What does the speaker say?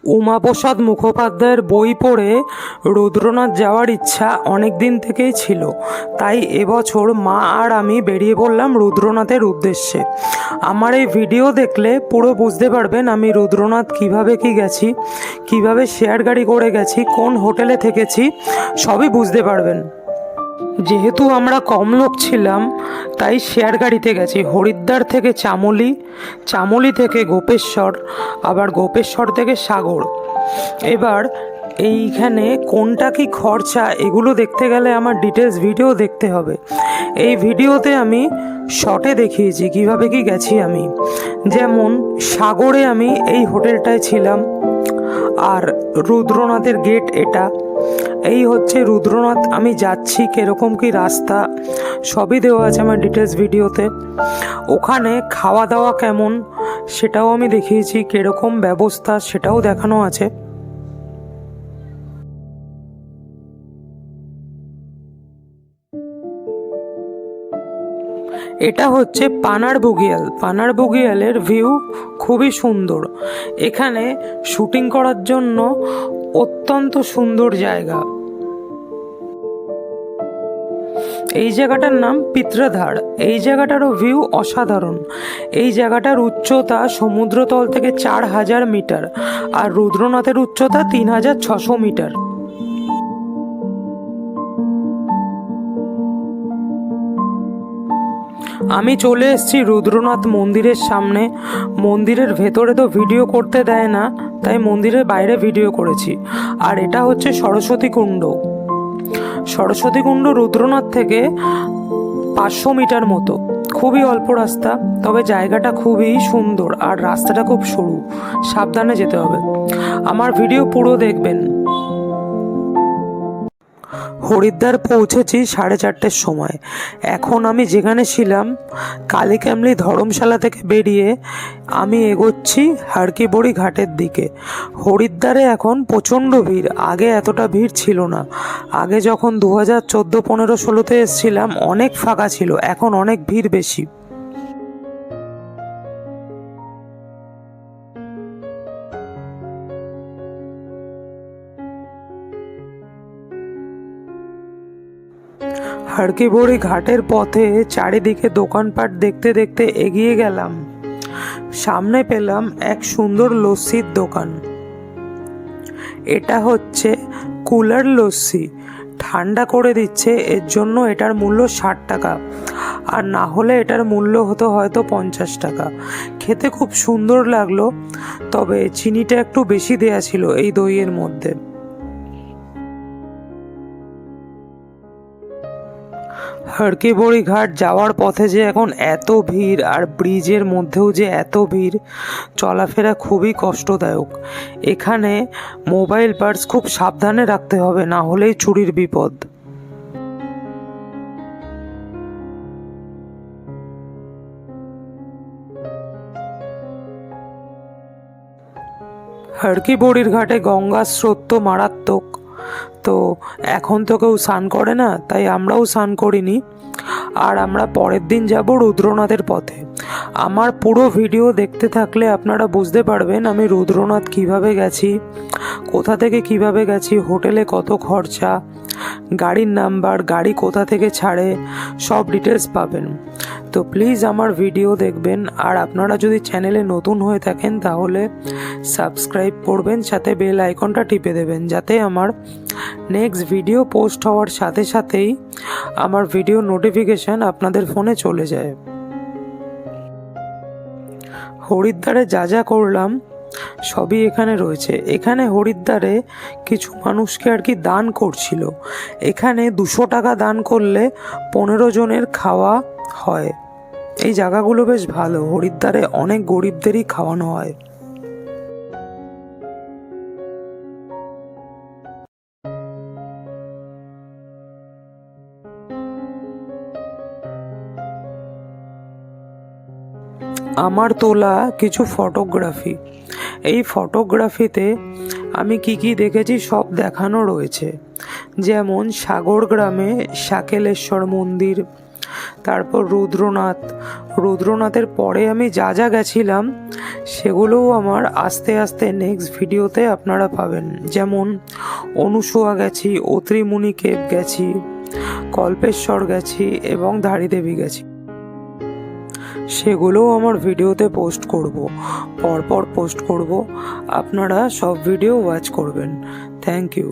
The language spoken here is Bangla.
উমাপ্রসাদ মুখোপাধ্যায়ের বই পড়ে রুদ্রনাথ যাওয়ার ইচ্ছা অনেক দিন থেকেই ছিল, তাই এবছর মা আর আমি বেরিয়ে পড়লাম রুদ্রনাথের উদ্দেশ্যে। আমার এই ভিডিও দেখলে পুরো বুঝতে পারবেন আমি রুদ্রনাথ কিভাবে কি গেছি, কিভাবে শেয়ার গাড়ি করে গেছি, কোন হোটেলে থেকেছি, সবই বুঝতে পারবেন। যেহেতু আমরা কম লোক ছিলাম তাই শেয়ার গাড়িতে গেছি। হরিদ্বার থেকে চামোলি, চামোলি থেকে গোপেশ্বর, আবার গোপেশ্বর থেকে সাগর। এবার এইখানে কোনটা কি খরচা এগুলো দেখতে গেলে আমার ডিটেলস ভিডিও দেখতে হবে। এই ভিডিওতে আমি শর্টে দেখিয়েছি কিভাবে কি গেছি আমি। যেমন সাগরে আমি এই হোটেলটায় ছিলাম, আর রুদ্রনাথের গেট এটা। এই হচ্ছে রুদ্রনাথ, আমি যাচ্ছি, কিরকম কি রাস্তা সবই দেওয়া আছে আমার ডিটেলস ভিডিওতে। ওখানে খাওয়া দাওয়া কেমন সেটাও আমি দেখিয়েছি, কিরকম ব্যবস্থা সেটাও দেখানো আছে। এটা হচ্ছে পানার বুগিয়াল। পানার বুগিয়ালের ভিউ খুবই সুন্দর। এখানে শুটিং করার জন্য অত্যন্ত সুন্দর জায়গা। এই জায়গাটার নাম পিত্রাধার। এই জায়গাটারও ভিউ অসাধারণ। এই জায়গাটার উচ্চতা সমুদ্রতল থেকে 4000 মিটার, আর রুদ্রনাথের উচ্চতা 3600 মিটার। আমি চলে এসেছি রুদ্রনাথ মন্দিরের সামনে। মন্দিরের ভেতরে তো ভিডিও করতে দেয় না, তাই মন্দিরের বাইরে ভিডিও করেছি। আর এটা হচ্ছে সরস্বতী কুণ্ড। সরস্বতী কুণ্ড রুদ্রনাথ থেকে 500 মিটার মতো, খুবই অল্প রাস্তা, তবে জায়গাটা খুবই সুন্দর আর রাস্তাটা খুব সরু, সাবধানে যেতে হবে। আমার ভিডিও পুরো দেখবেন। হরিদ্বার পৌঁছেছি 4:30-র সময়। এখন আমি যেখানে ছিলাম কালিক্যামলি ধর্মশালা থেকে বেরিয়ে আমি এগোচ্ছি হারকিবড়ি ঘাটের দিকে। হরিদ্বারে এখন প্রচণ্ড ভিড়, আগে এতটা ভিড় ছিল না। আগে যখন 2014, 15, 16-তে এসেছিলাম অনেক ফাঁকা ছিল, এখন অনেক ভিড় বেশি। হারকিবড়ি ঘাটের পথে চারিদিকে দোকানপাট দেখতে দেখতে এগিয়ে গেলাম। সামনে পেলাম এক সুন্দর লস্যির দোকান। এটা হচ্ছে কুলার লস্যি, ঠান্ডা করে দিচ্ছে, এর জন্য এটার মূল্য 60 টাকা, আর না হলে এটার মূল্য হতো হয়তো 50 টাকা। খেতে খুব সুন্দর লাগলো, তবে চিনিটা একটু বেশি দেয়া ছিল এই দইয়ের মধ্যে। হারকিবড়ি ঘাট যাওয়ার পথে যে এখন এত ভিড়, আর ব্রিজের মধ্যেও যে এত ভিড়, চলাফেরা খুবই কষ্টদায়ক। এখানে মোবাইল পার্স খুব সাবধানে রাখতে হবে, না হলেই চুরির বিপদ। হারকিবড়ির ঘাটে গঙ্গার স্রোত তো মারাত্মক, তো এখন তো কেউ স্নান করে না, তাই আমরাও স্নান করিনি। আর আমরা পরের দিন যাব রুদ্রনাথের পথে। আমার পুরো ভিডিও দেখতে থাকলে আপনারা বুঝতে পারবেন আমি রুদ্রনাথ কিভাবে গেছি, কোথা থেকে কিভাবে গেছি, হোটেলে কত খরচা, গাড়ির নাম্বার, গাড়ি কোথা থেকে ছাড়ে, সব ডিটেলস পাবেন। তো প্লিজ আমার ভিডিও দেখবেন। আর আপনারা যদি চ্যানেলে নতুন হয়ে থাকেন তাহলে সাবস্ক্রাইব করবেন, সাথে বেল আইকনটা টিপে দেবেন, যাতে আমার নেক্সট ভিডিও পোস্ট হওয়ার সাথে সাথেই আমার ভিডিও নোটিফিকেশান আপনাদের ফোনে চলে যায়। হরিদ্বারে যা যা করলাম সবই এখানে রয়েছে। এখানে হরিদ্বারে কিছু মানুষকে আর কি দান করছিল। এখানে 200 টাকা দান করলে 15 জনের খাওয়া হয়। এই জায়গাগুলো বেশ ভালো, হরিদ্বারে অনেক গরিবদেরই খাওয়ানো হয়। আমার তোলা কিছু ফটোগ্রাফি। এই ফটোগ্রাফিতে আমি কি কি দেখেছি সব দেখানো রয়েছে। যেমন সাগর গ্রামে সাকেলেশ্বর মন্দির, তারপর রুদ্রনাথের পরে আমি যা যা গেছিলাম সেগুলোও আমার আস্তে আস্তে নেক্সট ভিডিওতে আপনারা পাবেন। যেমন অনুসুয়া গেছি, অত্রিমুনি কেভ গেছি, কল্পেশ্বর গেছি এবং ধারীদেবী গেছি। সেগুলোও আমার ভিডিওতে পোস্ট করব, পরপর পোস্ট করব, আপনারা সব ভিডিও ওয়াচ করবেন। Thank you.